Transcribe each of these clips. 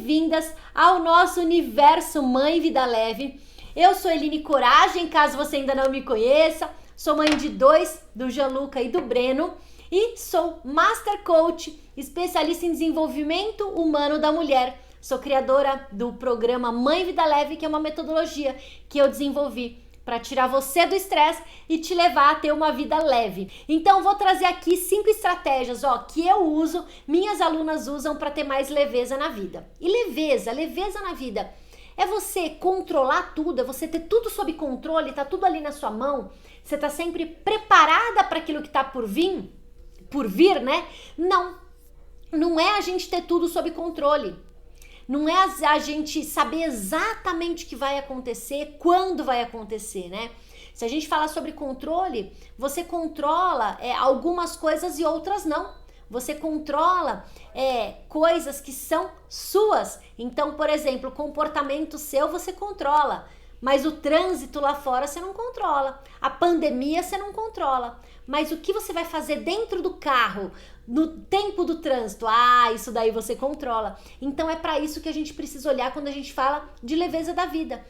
bem-vindas ao nosso universo Mãe Vida Leve. Eu sou Eline Coragem, caso você ainda não me conheça. Sou mãe de 2, do Gianluca e do Breno. E sou Master Coach, especialista em desenvolvimento humano da mulher. Sou criadora do programa Mãe Vida Leve, que é uma metodologia que eu desenvolvi para tirar você do estresse e te levar a ter uma vida leve. Então vou trazer aqui 5 estratégias, que eu uso, minhas alunas usam para ter mais leveza na vida. E leveza na vida é você controlar tudo, é você ter tudo sob controle, tá tudo ali na sua mão. Você tá sempre preparada para aquilo que tá por vir, né? Não é a gente ter tudo sob controle. Não é a gente saber exatamente o que vai acontecer, quando vai acontecer, né? Se a gente falar sobre controle, você controla algumas coisas e outras não. Você controla coisas que são suas. Então, por exemplo, o comportamento seu você controla, mas o trânsito lá fora você não controla. A pandemia você não controla. Mas o que você vai fazer dentro do carro, no tempo do trânsito, isso daí você controla. Então é para isso que a gente precisa olhar quando a gente fala de leveza da vida.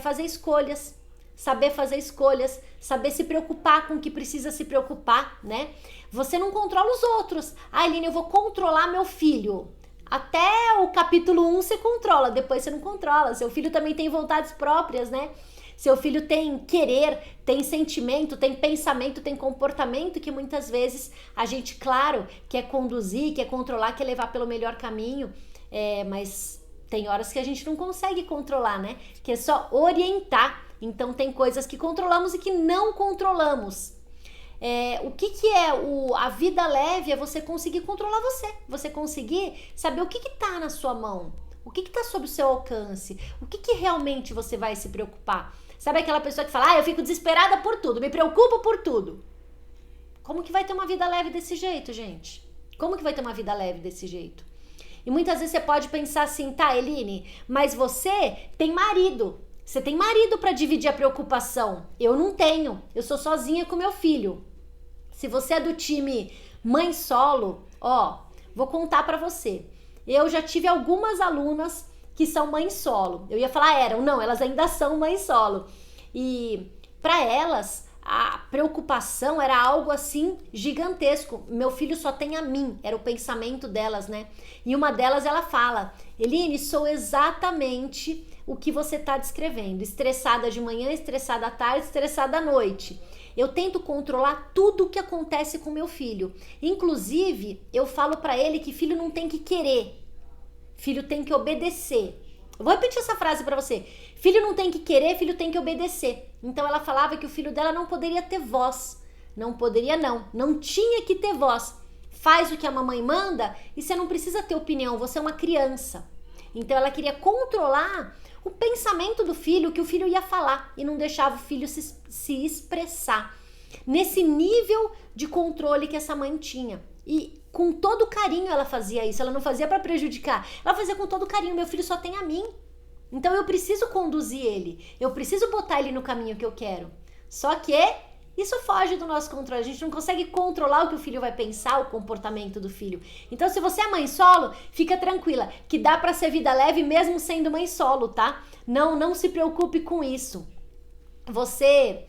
Fazer escolhas, saber fazer escolhas, saber se preocupar com o que precisa se preocupar, né? Você não controla os outros. Eline, eu vou controlar meu filho. Até o capítulo 1 você controla, depois você não controla. Seu filho também tem vontades próprias, né? Seu filho tem querer, tem sentimento, tem pensamento, tem comportamento que muitas vezes a gente, claro, quer conduzir, quer controlar, quer levar pelo melhor caminho, mas tem horas que a gente não consegue controlar, né? Que é só orientar. Então tem coisas que controlamos e que não controlamos. O que é a vida leve? É você conseguir controlar você conseguir saber o que tá na sua mão, o que tá sob o seu alcance, o que realmente você vai se preocupar. Sabe aquela pessoa que fala, eu fico desesperada por tudo, me preocupo por tudo. Como que vai ter uma vida leve desse jeito, gente? Como que vai ter uma vida leve desse jeito? E muitas vezes você pode pensar assim, Eline, mas você tem marido. Você tem marido para dividir a preocupação. Eu não tenho, eu sou sozinha com meu filho. Se você é do time mãe solo, vou contar para você. Eu já tive algumas alunas que são mãe solo. Eu ia falar elas ainda são mãe solo. E para elas, a preocupação era algo assim gigantesco. Meu filho só tem a mim, era o pensamento delas, né? E uma delas ela fala, Eline, sou exatamente o que você tá descrevendo. Estressada de manhã, estressada à tarde, estressada à noite. Eu tento controlar tudo o que acontece com meu filho. Inclusive, eu falo para ele que filho não tem que querer. Filho tem que obedecer. Eu vou repetir essa frase para você. Filho não tem que querer, filho tem que obedecer. Então ela falava que o filho dela não poderia ter voz. Não poderia não tinha que ter voz. Faz o que a mamãe manda e você não precisa ter opinião, você é uma criança. Então ela queria controlar o pensamento do filho, o que o filho ia falar, e não deixava o filho se expressar. Nesse nível de controle que essa mãe tinha. E com todo carinho ela fazia isso, ela não fazia para prejudicar, ela fazia com todo carinho. Meu filho só tem a mim, então eu preciso conduzir ele, eu preciso botar ele no caminho que eu quero. Só que isso foge do nosso controle, a gente não consegue controlar o que o filho vai pensar, o comportamento do filho. Então se você é mãe solo, fica tranquila, que dá para ser vida leve mesmo sendo mãe solo, tá? Não se preocupe com isso. Você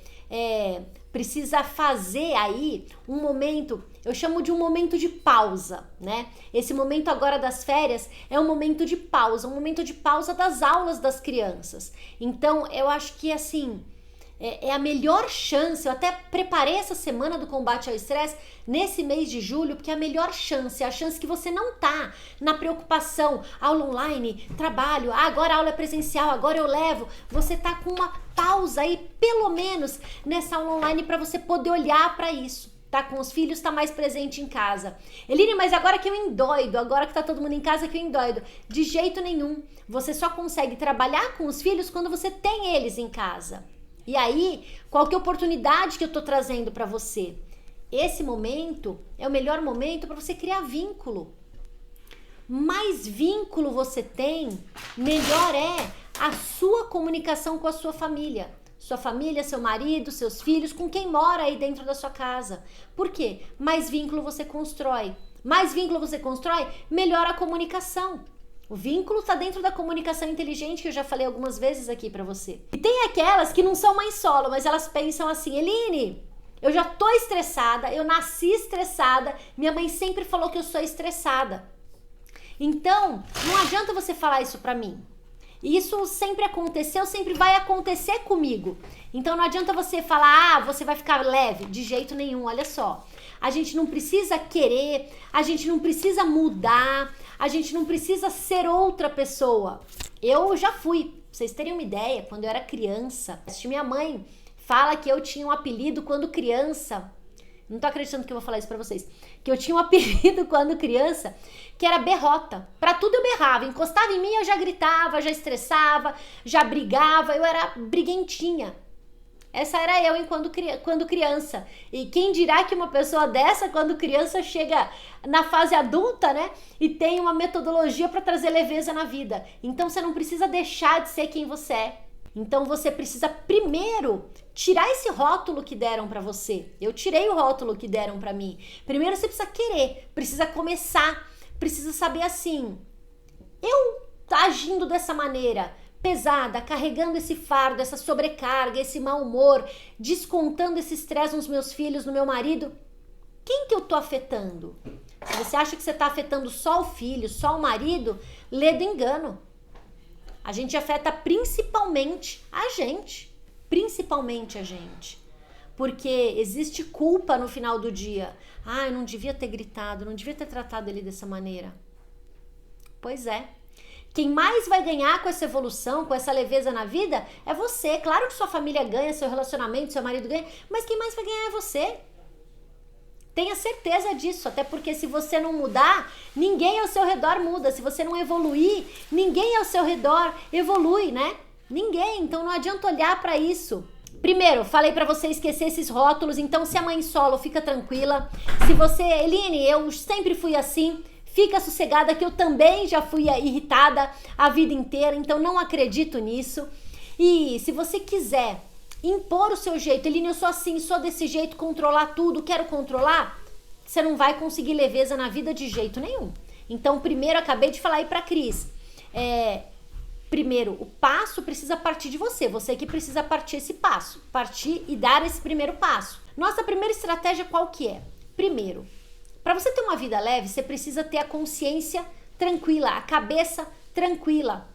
precisa fazer aí um momento, eu chamo de um momento de pausa, né? Esse momento agora das férias é um momento de pausa, um momento de pausa das aulas das crianças. Então, eu acho que assim, é a melhor chance, eu até preparei essa semana do combate ao estresse nesse mês de julho, porque é a melhor chance, é a chance que você não tá na preocupação, aula online, trabalho, agora a aula é presencial, agora eu levo, você tá com uma pausa aí, pelo menos nessa aula online, para você poder olhar para isso. Tá com os filhos, tá mais presente em casa. Eline, mas agora que eu endoido, agora que tá todo mundo em casa que eu endoido. De jeito nenhum. Você só consegue trabalhar com os filhos quando você tem eles em casa. E aí, qual que é a oportunidade que eu tô trazendo para você? Esse momento é o melhor momento para você criar vínculo. Mais vínculo você tem, melhor é a sua comunicação com a sua família. Sua família, seu marido, seus filhos, com quem mora aí dentro da sua casa. Por quê? Mais vínculo você constrói. Mais vínculo você constrói, melhor a comunicação. O vínculo tá dentro da comunicação inteligente, que eu já falei algumas vezes aqui pra você. E tem aquelas que não são mães solo, mas elas pensam assim: Eline, eu já tô estressada, eu nasci estressada, minha mãe sempre falou que eu sou estressada. Então, não adianta você falar isso pra mim. Isso sempre aconteceu, sempre vai acontecer comigo. Então não adianta você falar, você vai ficar leve. De jeito nenhum, olha só. A gente não precisa querer, a gente não precisa mudar, a gente não precisa ser outra pessoa. Eu já fui, pra vocês terem uma ideia, quando eu era criança. Minha mãe fala que eu tinha um apelido quando criança. Não tô acreditando que eu vou falar isso pra vocês. Que eu tinha um apelido quando criança, que era berrota. Pra tudo eu berrava. Encostava em mim, eu já gritava, já estressava, já brigava. Eu era briguentinha. Essa era eu quando criança. E quem dirá que uma pessoa dessa, quando criança, chega na fase adulta, né? E tem uma metodologia pra trazer leveza na vida. Então você não precisa deixar de ser quem você é. Então você precisa primeiro tirar esse rótulo que deram pra você. Eu tirei o rótulo que deram pra mim. Primeiro você precisa querer, precisa começar, precisa saber assim: eu agindo dessa maneira pesada, carregando esse fardo, essa sobrecarga, esse mau humor, descontando esse estresse nos meus filhos, no meu marido, quem que eu tô afetando? Se você acha que você tá afetando só o filho, só o marido, lê do engano. A gente afeta principalmente a gente. Principalmente a gente. Porque existe culpa no final do dia. Ah, eu não devia ter gritado, não devia ter tratado ele dessa maneira. Pois é. Quem mais vai ganhar com essa evolução, com essa leveza na vida, é você. Claro que sua família ganha, seu relacionamento, seu marido ganha, mas quem mais vai ganhar é você. Tenha certeza disso, até porque se você não mudar, ninguém ao seu redor muda. Se você não evoluir, ninguém ao seu redor evolui, né? Ninguém, então não adianta olhar pra isso. Primeiro, falei pra você esquecer esses rótulos, então se a mãe solo, fica tranquila. Se você, Eline, eu sempre fui assim, fica sossegada que eu também já fui irritada a vida inteira, então não acredito nisso. E se você quiser impor o seu jeito, Eline, eu sou assim, sou desse jeito, controlar tudo, quero controlar, você não vai conseguir leveza na vida de jeito nenhum. Então, primeiro, acabei de falar aí pra Cris, primeiro, o passo precisa partir de você, você que precisa partir esse passo, partir e dar esse primeiro passo. Nossa primeira estratégia qual que é? Primeiro, para você ter uma vida leve, você precisa ter a consciência tranquila, a cabeça tranquila,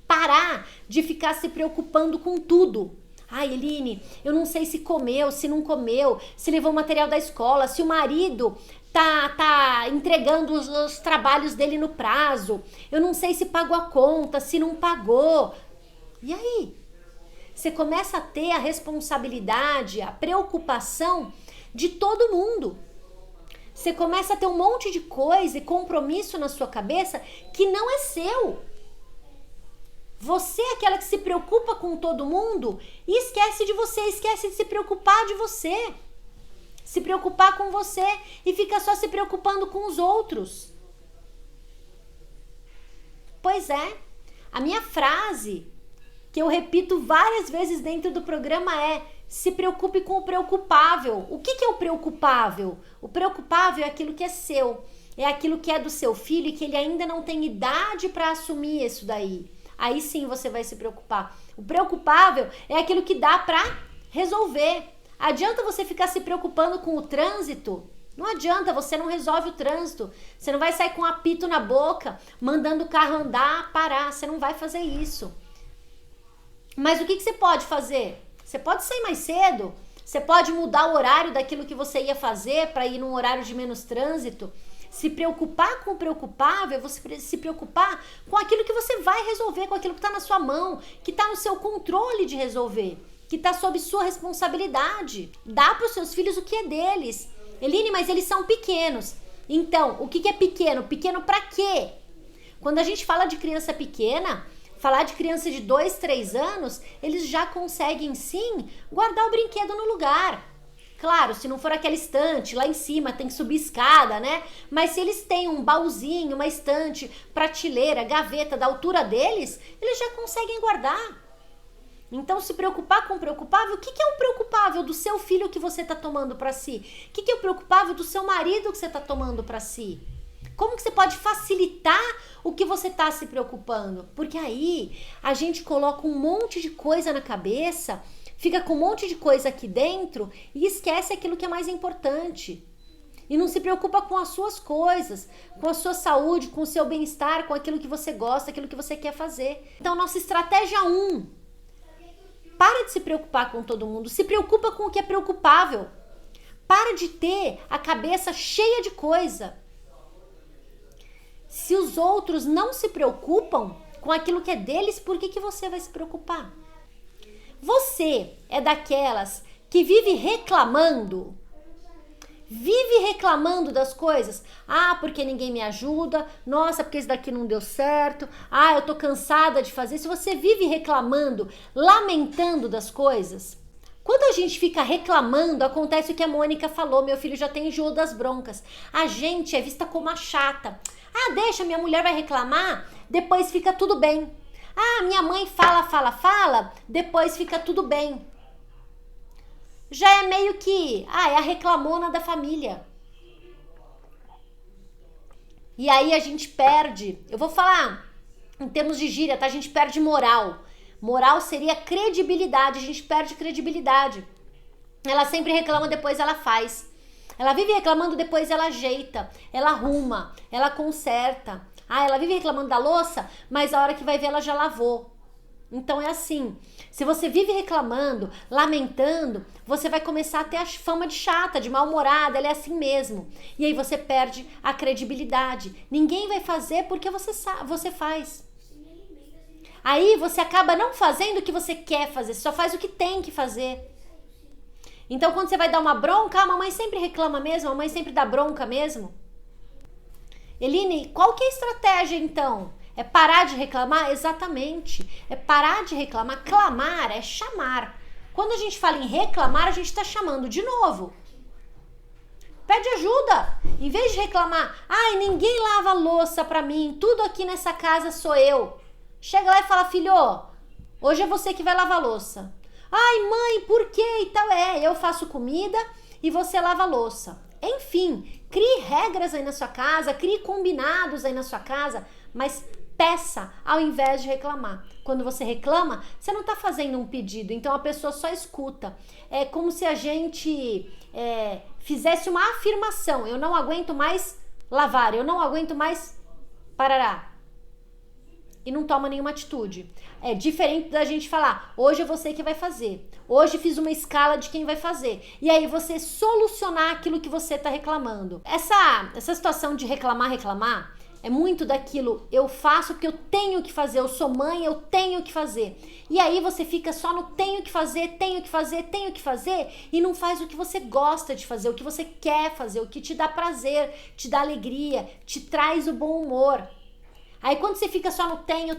parar de ficar se preocupando com tudo. Ai, Eline, eu não sei se comeu, se não comeu, se levou material da escola, se o marido tá entregando os trabalhos dele no prazo. Eu não sei se pagou a conta, se não pagou. E aí? Você começa a ter a responsabilidade, a preocupação de todo mundo. Você começa a ter um monte de coisa e compromisso na sua cabeça que não é seu. Você é aquela que se preocupa com todo mundo e esquece de você, esquece de se preocupar de você. Se preocupar com você e fica só se preocupando com os outros. Pois é, a minha frase, que eu repito várias vezes dentro do programa é: se preocupe com o preocupável. O que é o preocupável? O preocupável é aquilo que é seu, é aquilo que é do seu filho e que ele ainda não tem idade para assumir isso daí. Aí sim você vai se preocupar. O preocupável é aquilo que dá pra resolver. Adianta você ficar se preocupando com o trânsito? Não adianta, você não resolve o trânsito. Você não vai sair com um apito na boca, mandando o carro andar, parar. Você não vai fazer isso. Mas o que você pode fazer? Você pode sair mais cedo. Você pode mudar o horário daquilo que você ia fazer para ir num horário de menos trânsito. Se preocupar com o preocupável, você se preocupar com aquilo que você vai resolver, com aquilo que está na sua mão, que está no seu controle de resolver, que está sob sua responsabilidade. Dá para os seus filhos o que é deles. Eline, mas eles são pequenos. Então, o que é pequeno? Pequeno para quê? Quando a gente fala de criança pequena, falar de criança de 2, 3 anos, eles já conseguem sim guardar o brinquedo no lugar. Claro, se não for aquela estante lá em cima, tem que subir escada, né? Mas se eles têm um baúzinho, uma estante, prateleira, gaveta da altura deles, eles já conseguem guardar. Então, se preocupar com o preocupável, o que é o preocupável do seu filho que você está tomando para si? O que é o preocupável do seu marido que você está tomando para si? Como que você pode facilitar o que você está se preocupando? Porque aí a gente coloca um monte de coisa na cabeça, fica com um monte de coisa aqui dentro e esquece aquilo que é mais importante. E não se preocupa com as suas coisas, com a sua saúde, com o seu bem-estar, com aquilo que você gosta, aquilo que você quer fazer. Então, nossa estratégia 1, para de se preocupar com todo mundo, se preocupa com o que é preocupável. Para de ter a cabeça cheia de coisa. Se os outros não se preocupam com aquilo que é deles, por que você vai se preocupar? Você é daquelas que vive reclamando das coisas. Ah, porque ninguém me ajuda. Nossa, porque isso daqui não deu certo. Ah, eu tô cansada de fazer. Se você vive reclamando, lamentando das coisas, quando a gente fica reclamando, acontece o que a Mônica falou. Meu filho já tem enjoo das broncas. A gente é vista como a chata. Ah, deixa, minha mulher vai reclamar, depois fica tudo bem. Ah, minha mãe fala, depois fica tudo bem. Já é meio que, é a reclamona da família. E aí a gente perde, eu vou falar em termos de gíria, tá? A gente perde moral. Moral seria credibilidade, a gente perde credibilidade. Ela sempre reclama, depois ela faz. Ela vive reclamando, depois ela ajeita, ela arruma, ela conserta. Ah, ela vive reclamando da louça, mas a hora que vai ver ela já lavou. Então é assim, se você vive reclamando, lamentando, você vai começar a ter a fama de chata, de mal-humorada, ela é assim mesmo. E aí você perde a credibilidade. Ninguém vai fazer porque você faz. Aí você acaba não fazendo o que você quer fazer, você só faz o que tem que fazer. Então quando você vai dar uma bronca, a mamãe sempre reclama mesmo, a mamãe sempre dá bronca mesmo. Eline, qual que é a estratégia então? É parar de reclamar? Exatamente. É parar de reclamar. Clamar é chamar. Quando a gente fala em reclamar, a gente está chamando de novo. Pede ajuda. Em vez de reclamar, ai, ninguém lava a louça pra mim, tudo aqui nessa casa sou eu. Chega lá e fala, filho, hoje é você que vai lavar a louça. Ai, mãe, por quê? E tal, eu faço comida e você lava a louça. Enfim, crie regras aí na sua casa, crie combinados aí na sua casa, mas peça ao invés de reclamar. Quando você reclama, você não está fazendo um pedido, então a pessoa só escuta. É como se a gente fizesse uma afirmação. Eu não aguento mais lavar, eu não aguento mais parará. E não toma nenhuma atitude. É diferente da gente falar, hoje é você que vai fazer. Hoje fiz uma escala de quem vai fazer. E aí você solucionar aquilo que você está reclamando. Essa situação de reclamar, é muito daquilo, eu faço porque eu tenho que fazer, eu sou mãe, eu tenho que fazer. E aí você fica só no tenho que fazer e não faz o que você gosta de fazer, o que você quer fazer, o que te dá prazer, te dá alegria, te traz o bom humor. Aí quando você fica só no tenho,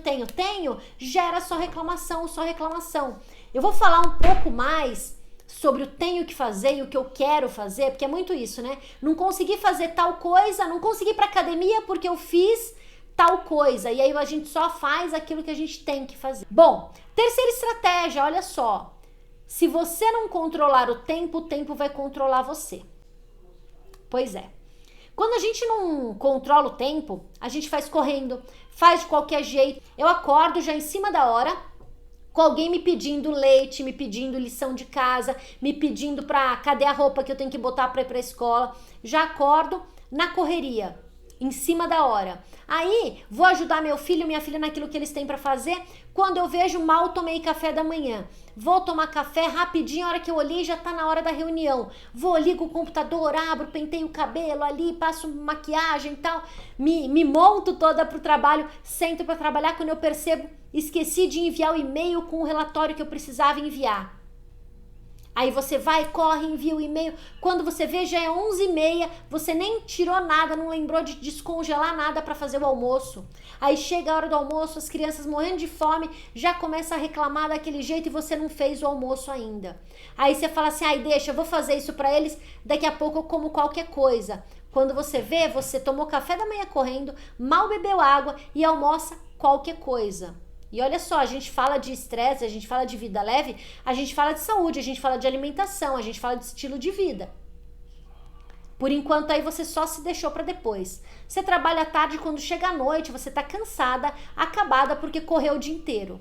gera só reclamação. Eu vou falar um pouco mais sobre o tenho que fazer e o que eu quero fazer, porque é muito isso, né? Não consegui fazer tal coisa, não consegui ir pra academia porque eu fiz tal coisa. E aí a gente só faz aquilo que a gente tem que fazer. Bom, terceira estratégia, olha só. Se você não controlar o tempo vai controlar você. Pois é. Quando a gente não controla o tempo, a gente faz correndo, faz de qualquer jeito. Eu acordo já em cima da hora, com alguém me pedindo leite, me pedindo lição de casa, me pedindo cadê a roupa que eu tenho que botar pra ir pra escola. Já acordo na correria, em cima da hora. Aí, vou ajudar meu filho e minha filha naquilo que eles têm pra fazer. Quando eu vejo, mal tomei café da manhã. Vou tomar café rapidinho, a hora que eu olhei já tá na hora da reunião. Vou, ligo o computador, abro, penteio o cabelo ali, passo maquiagem e tal. Me monto toda pro trabalho, sento pra trabalhar. Quando eu percebo, esqueci de enviar o e-mail com o relatório que eu precisava enviar. Aí você vai, corre, envia o e-mail. Quando você vê, já é 11h30, você nem tirou nada, não lembrou de descongelar nada para fazer o almoço. Aí chega a hora do almoço, as crianças morrendo de fome, já começa a reclamar daquele jeito e você não fez o almoço ainda. Aí você fala assim, deixa, eu vou fazer isso para eles, daqui a pouco eu como qualquer coisa. Quando você vê, você tomou café da manhã correndo, mal bebeu água e almoça qualquer coisa. E olha só, a gente fala de estresse, a gente fala de vida leve, a gente fala de saúde, a gente fala de alimentação, a gente fala de estilo de vida. Por enquanto aí você só se deixou para depois. Você trabalha à tarde, quando chega à noite, você tá cansada, acabada porque correu o dia inteiro.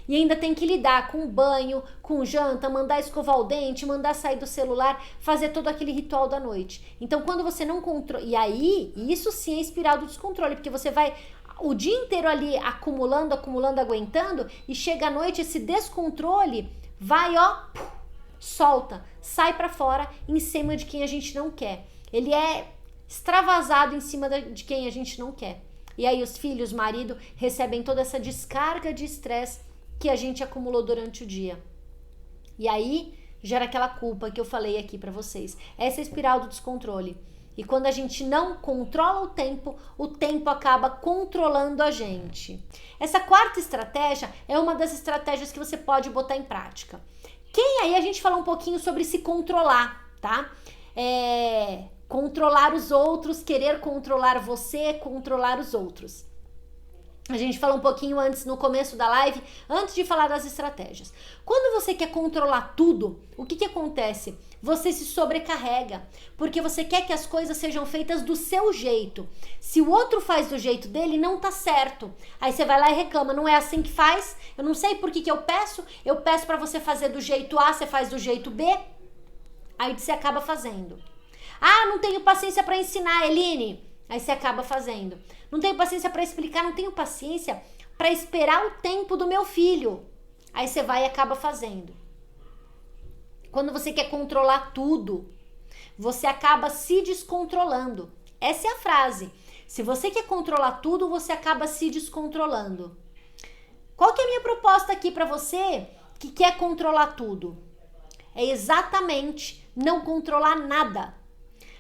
E ainda tem que lidar com banho, com janta, mandar escovar o dente, mandar sair do celular, fazer todo aquele ritual da noite. Então quando você não controla... E aí, isso sim é espiral do descontrole, porque você vai o dia inteiro ali acumulando, aguentando, e chega à noite, esse descontrole vai, ó, solta, sai pra fora em cima de quem a gente não quer. Ele é extravasado em cima de quem a gente não quer. E aí os filhos, o marido, recebem toda essa descarga de estresse que a gente acumulou durante o dia. E aí gera aquela culpa que eu falei aqui pra vocês. Essa é a espiral do descontrole. E quando a gente não controla o tempo acaba controlando a gente. Essa quarta estratégia é uma das estratégias que você pode botar em prática. Quem aí a gente fala um pouquinho sobre se controlar, tá? Controlar os outros, querer controlar você, controlar os outros. A gente falou um pouquinho antes, no começo da live, antes de falar das estratégias. Quando você quer controlar tudo, o que acontece? Você se sobrecarrega, porque você quer que as coisas sejam feitas do seu jeito. Se o outro faz do jeito dele, não tá certo. Aí você vai lá e reclama, não é assim que faz? Eu não sei por que eu peço pra você fazer do jeito A, você faz do jeito B. Aí você acaba fazendo. Ah, não tenho paciência pra ensinar, Eline. Aí você acaba fazendo. Não tenho paciência para explicar, não tenho paciência para esperar o tempo do meu filho. Aí você vai e acaba fazendo. Quando você quer controlar tudo, você acaba se descontrolando. Essa é a frase. Se você quer controlar tudo, você acaba se descontrolando. Qual que é a minha proposta aqui para você que quer controlar tudo? É exatamente não controlar nada.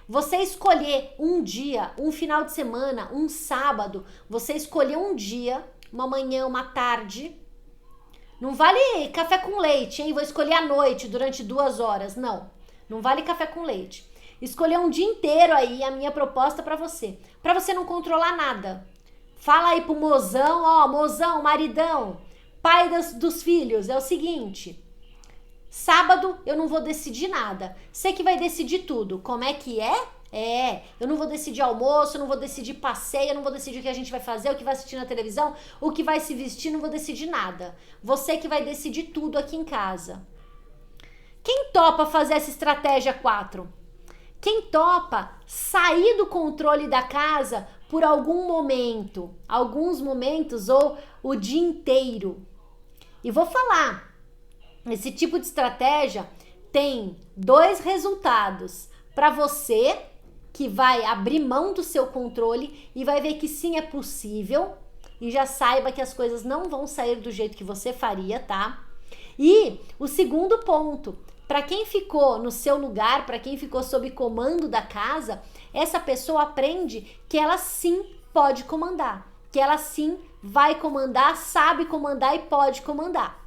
Você escolher um dia, um final de semana, um sábado, você escolher um dia, uma manhã, uma tarde. Não vale café com leite, hein? Vou escolher à noite, durante 2 horas. Não, não vale café com leite. Escolher um dia inteiro aí, a minha proposta pra você não controlar nada. Fala aí pro mozão, ó, mozão, maridão, pai dos filhos, é o seguinte... Sábado eu não vou decidir nada. Você que vai decidir tudo. Como é que é? Eu não vou decidir almoço, eu não vou decidir passeio, eu não vou decidir o que a gente vai fazer, o que vai assistir na televisão, o que vai se vestir, não vou decidir nada. Você que vai decidir tudo aqui em casa. Quem topa fazer essa estratégia 4? Quem topa sair do controle da casa por algum momento, alguns momentos ou o dia inteiro? E vou falar. Esse tipo de estratégia tem 2 resultados. Para você, que vai abrir mão do seu controle e vai ver que sim, é possível. E já saiba que as coisas não vão sair do jeito que você faria, tá? E o segundo ponto, para quem ficou no seu lugar, para quem ficou sob comando da casa, essa pessoa aprende que ela sim pode comandar. Que ela sim vai comandar, sabe comandar e pode comandar.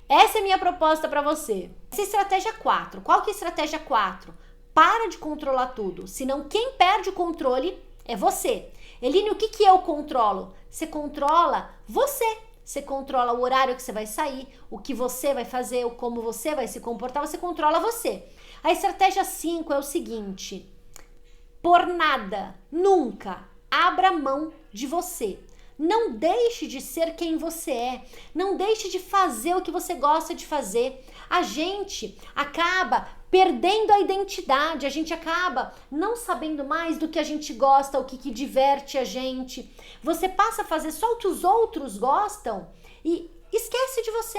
Essa é a minha proposta para você. Essa é a estratégia 4. Qual que é a estratégia 4? Para de controlar tudo. Senão quem perde o controle é você. Eline, o que eu controlo? Você controla você. Você controla o horário que você vai sair, o que você vai fazer, como você vai se comportar. Você controla você. A estratégia 5 é o seguinte. Por nada, nunca, abra mão de você. Não deixe de ser quem você é. Não deixe de fazer o que você gosta de fazer. A gente acaba perdendo a identidade. A gente acaba não sabendo mais do que a gente gosta, o que diverte a gente. Você passa a fazer só o que os outros gostam e esquece de você.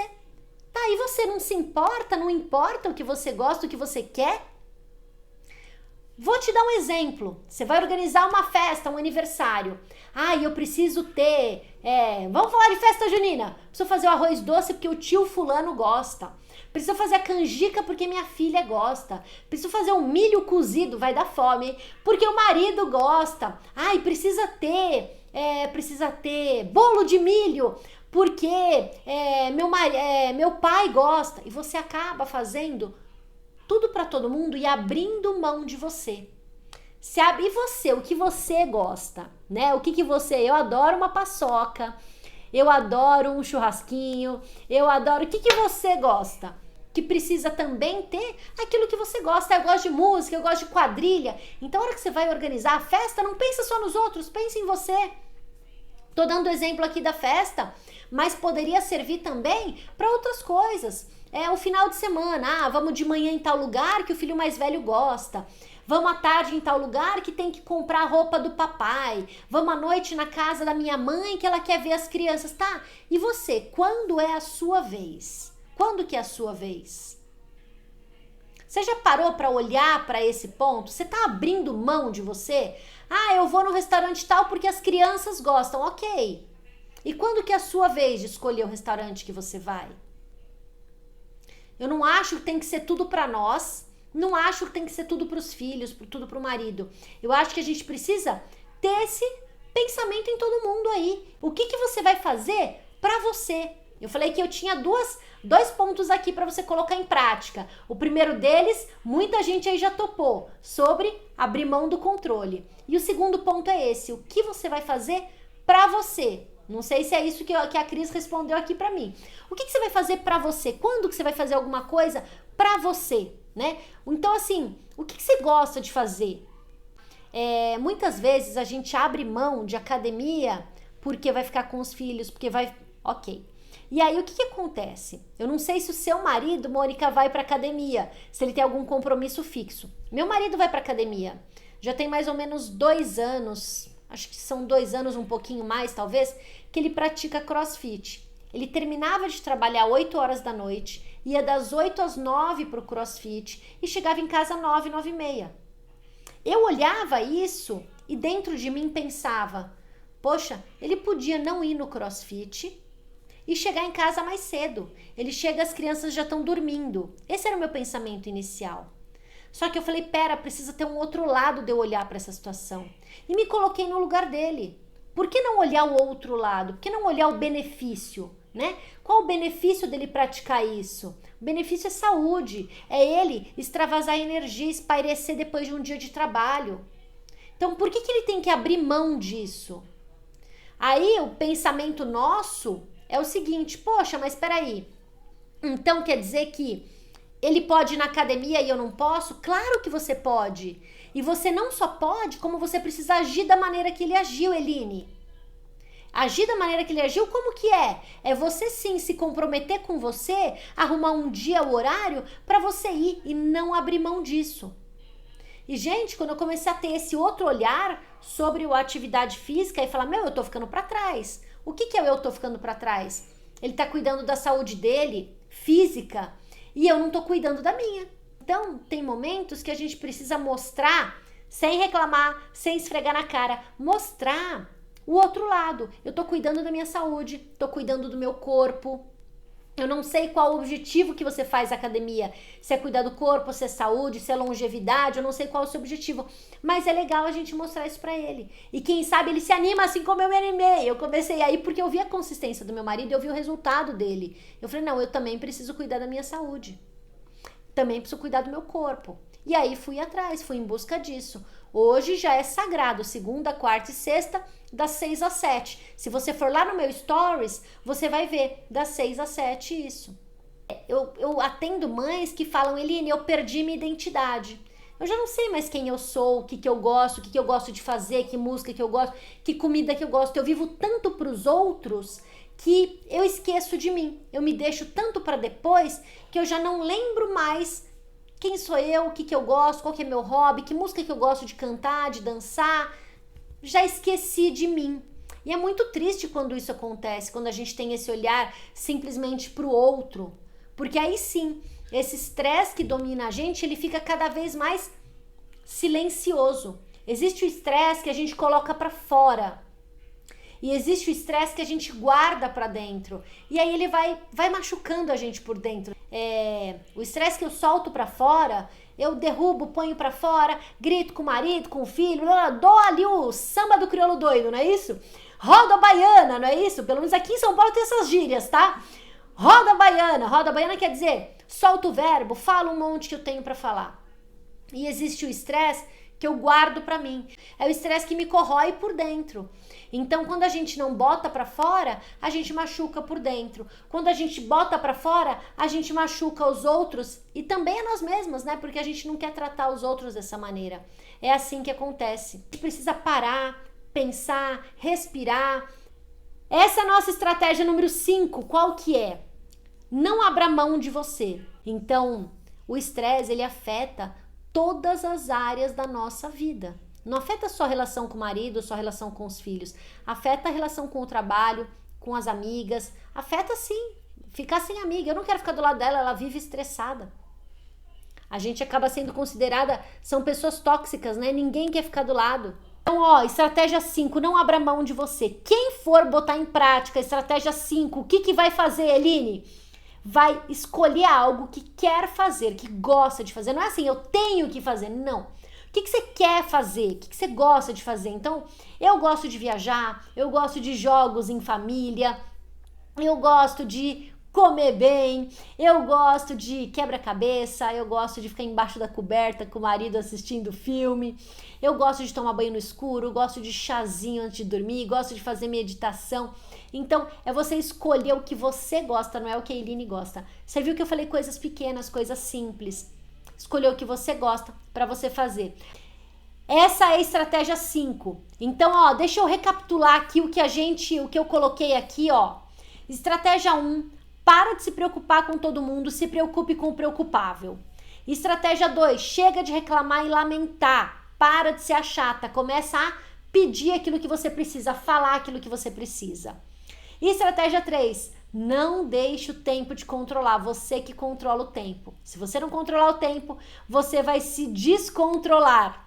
Tá, e você não se importa, não importa o que você gosta, o que você quer? Vou te dar um exemplo. Você vai organizar uma festa, um aniversário. Eu preciso ter... vamos falar de festa junina. Preciso fazer o arroz doce porque o tio fulano gosta. Preciso fazer a canjica porque minha filha gosta. Preciso fazer um milho cozido, vai dar fome, porque o marido gosta. Precisa ter bolo de milho porque meu pai gosta. E você acaba fazendo tudo para todo mundo e abrindo mão de você. E você, o que você gosta, né? Eu adoro uma paçoca, eu adoro um churrasquinho, eu adoro... O que você gosta? que precisa também ter aquilo que você gosta. Eu gosto de música, eu gosto de quadrilha. Então, a hora que você vai organizar a festa, não pensa só nos outros, pense em você. Tô dando exemplo aqui da festa, mas poderia servir também para outras coisas. O final de semana, vamos de manhã em tal lugar que o filho mais velho gosta. Vamos à tarde em tal lugar que tem que comprar a roupa do papai. Vamos à noite na casa da minha mãe que ela quer ver as crianças, tá? E você, quando é a sua vez? Quando que é a sua vez? Você já parou para olhar para esse ponto? Você tá abrindo mão de você? Eu vou no restaurante tal porque as crianças gostam. Ok. E quando que é a sua vez de escolher o restaurante que você vai? Eu não acho que tem que ser tudo para nós. Não acho que tem que ser tudo para os filhos, tudo para o marido. Eu acho que a gente precisa ter esse pensamento em todo mundo aí. O que você vai fazer para você? Eu falei que eu tinha dois pontos aqui para você colocar em prática. O primeiro deles, muita gente aí já topou, sobre abrir mão do controle. E o segundo ponto é esse, o que você vai fazer para você? Não sei se é isso que a Cris respondeu aqui para mim. O que você vai fazer para você? Quando que você vai fazer alguma coisa para você, né? Então, assim, o que você gosta de fazer? Muitas vezes a gente abre mão de academia porque vai ficar com os filhos, porque vai... Ok. E aí, o que acontece? Eu não sei se o seu marido, Mônica, vai para academia, se ele tem algum compromisso fixo. Meu marido vai para academia. Já tem mais ou menos 2 anos, acho que são 2 anos, um pouquinho mais, talvez, que ele pratica CrossFit. Ele terminava de trabalhar 8 horas da noite, ia das 8 às 9 pro CrossFit e chegava em casa 9, 9 e meia. Eu olhava isso e dentro de mim pensava, poxa, ele podia não ir no CrossFit e chegar em casa mais cedo. Ele chega, as crianças já estão dormindo. Esse era o meu pensamento inicial. Só que eu falei, precisa ter um outro lado de eu olhar para essa situação. E me coloquei no lugar dele. Por que não olhar o outro lado? Por que não olhar o benefício, né? Qual o benefício dele praticar isso? O benefício é saúde. É ele extravasar energia, espairecer depois de um dia de trabalho. Então, por que ele tem que abrir mão disso? Aí, o pensamento nosso é o seguinte, poxa, mas peraí, então quer dizer que ele pode ir na academia e eu não posso? Claro que você pode. E você não só pode, como você precisa agir da maneira que ele agiu, Eline. Agir da maneira que ele agiu, como que é? É você sim se comprometer com você, arrumar um dia, o horário, para você ir e não abrir mão disso. E, gente, quando eu comecei a ter esse outro olhar sobre a atividade física e falar, eu tô ficando para trás. O que é eu tô ficando para trás? Ele tá cuidando da saúde dele, física, e eu não tô cuidando da minha. Então, tem momentos que a gente precisa mostrar, sem reclamar, sem esfregar na cara, mostrar o outro lado. Eu tô cuidando da minha saúde, tô cuidando do meu corpo. Eu não sei qual o objetivo que você faz na academia, se é cuidar do corpo, se é saúde, se é longevidade, eu não sei qual é o seu objetivo, mas é legal a gente mostrar isso pra ele. E quem sabe ele se anima assim como eu me animei. Eu comecei aí porque eu vi a consistência do meu marido, eu vi o resultado dele. Eu falei, não, eu também preciso cuidar da minha saúde. Também preciso cuidar do meu corpo. E aí fui atrás, fui em busca disso. Hoje já é sagrado, segunda, quarta e sexta, das 6 às 7. Se você for lá no meu stories, você vai ver das 6 às 7 isso. Eu atendo mães que falam, Eline, eu perdi minha identidade. Eu já não sei mais quem eu sou, o que eu gosto, o que eu gosto de fazer, que música que eu gosto, que comida que eu gosto. Eu vivo tanto para os outros que eu esqueço de mim. Eu me deixo tanto para depois que eu já não lembro mais quem sou eu, o que eu gosto, qual que é meu hobby, que música que eu gosto de cantar, de dançar. Já esqueci de mim. E é muito triste quando isso acontece, quando a gente tem esse olhar simplesmente pro outro. Porque aí sim, esse estresse que domina a gente, ele fica cada vez mais silencioso. Existe o estresse que a gente coloca pra fora. E existe o estresse que a gente guarda pra dentro. E aí ele vai machucando a gente por dentro. O estresse que eu solto pra fora, eu derrubo, ponho pra fora, grito com o marido, com o filho, dou ali o samba do crioulo doido, não é isso? Roda a baiana, não é isso? Pelo menos aqui em São Paulo tem essas gírias, tá? Roda a baiana quer dizer, solta o verbo, fala um monte que eu tenho pra falar. E existe o estresse que eu guardo pra mim. É o estresse que me corrói por dentro. Então, quando a gente não bota pra fora, a gente machuca por dentro. Quando a gente bota pra fora, a gente machuca os outros e também a nós mesmos, né? Porque a gente não quer tratar os outros dessa maneira. É assim que acontece. A gente precisa parar, pensar, respirar. Essa é a nossa estratégia número 5. Qual que é? Não abra mão de você. Então, o estresse, ele afeta todas as áreas da nossa vida. Não afeta só a relação com o marido, só a relação com os filhos. Afeta a relação com o trabalho, com as amigas. Afeta sim. Ficar sem amiga. Eu não quero ficar do lado dela, ela vive estressada. A gente acaba sendo considerada, são pessoas tóxicas, né? Ninguém quer ficar do lado. Então, ó, estratégia 5, não abra mão de você. Quem for botar em prática a estratégia 5, o que vai fazer, Eline? Vai escolher algo que quer fazer, que gosta de fazer. Não é assim, eu tenho que fazer, não. O que você quer fazer? O que você gosta de fazer? Então, eu gosto de viajar, eu gosto de jogos em família, eu gosto de comer bem, eu gosto de quebra-cabeça, eu gosto de ficar embaixo da coberta com o marido assistindo filme, eu gosto de tomar banho no escuro, gosto de chazinho antes de dormir, gosto de fazer meditação. Então, é você escolher o que você gosta, não é o que a Eline gosta. Você viu que eu falei coisas pequenas, coisas simples. Escolher o que você gosta para você fazer. Essa é a estratégia 5. Então, ó, deixa eu recapitular aqui o que eu coloquei aqui, ó. Estratégia 1, para de se preocupar com todo mundo, se preocupe com o preocupável. Estratégia 2, chega de reclamar e lamentar. Para de ser a chata, começa a pedir aquilo que você precisa, falar aquilo que você precisa. Estratégia 3, não deixe o tempo te controlar, você que controla o tempo. Se você não controlar o tempo, você vai se descontrolar.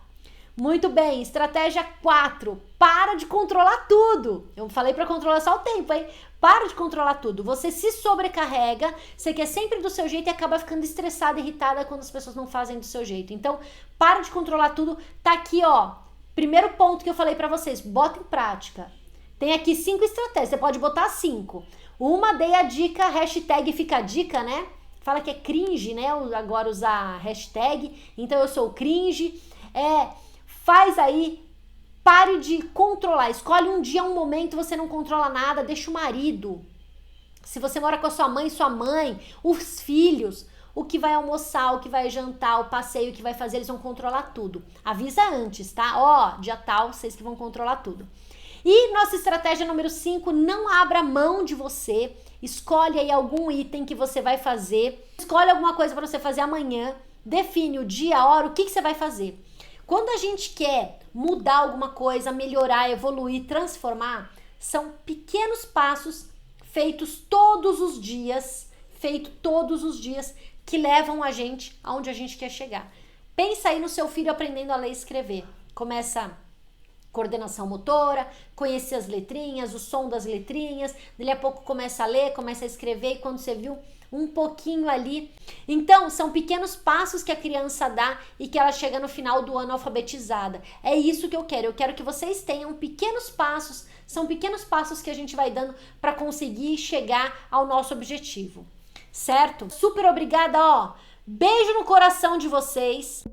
Muito bem, estratégia 4, para de controlar tudo. Eu falei para controlar só o tempo, hein? Para de controlar tudo. Você se sobrecarrega, você quer sempre do seu jeito e acaba ficando estressada, irritada quando as pessoas não fazem do seu jeito. Então, para de controlar tudo. Tá aqui, ó. Primeiro ponto que eu falei para vocês, bota em prática. Tem aqui 5 estratégias, você pode botar 5. Uma, dei a dica, hashtag fica a dica, né? Fala que é cringe, né? Agora usar hashtag. Então, eu sou cringe. Faz aí, pare de controlar. Escolhe um dia, um momento, você não controla nada, deixa o marido. Se você mora com a sua mãe, os filhos, o que vai almoçar, o que vai jantar, o passeio que vai fazer, eles vão controlar tudo. Avisa antes, tá? Ó, dia tal, vocês que vão controlar tudo. E nossa estratégia número 5, não abra mão de você. Escolhe aí algum item que você vai fazer. Escolhe alguma coisa para você fazer amanhã. Define o dia, a hora, o que você vai fazer. Quando a gente quer mudar alguma coisa, melhorar, evoluir, transformar, são pequenos passos feitos todos os dias, que levam a gente aonde a gente quer chegar. Pensa aí no seu filho aprendendo a ler e escrever. Começa coordenação motora, conhecer as letrinhas, o som das letrinhas, dali a pouco começa a ler, começa a escrever e quando você viu um pouquinho ali. Então, são pequenos passos que a criança dá e que ela chega no final do ano alfabetizada. É isso que eu quero que vocês tenham pequenos passos, são pequenos passos que a gente vai dando para conseguir chegar ao nosso objetivo, certo? Super obrigada, ó. Beijo no coração de vocês.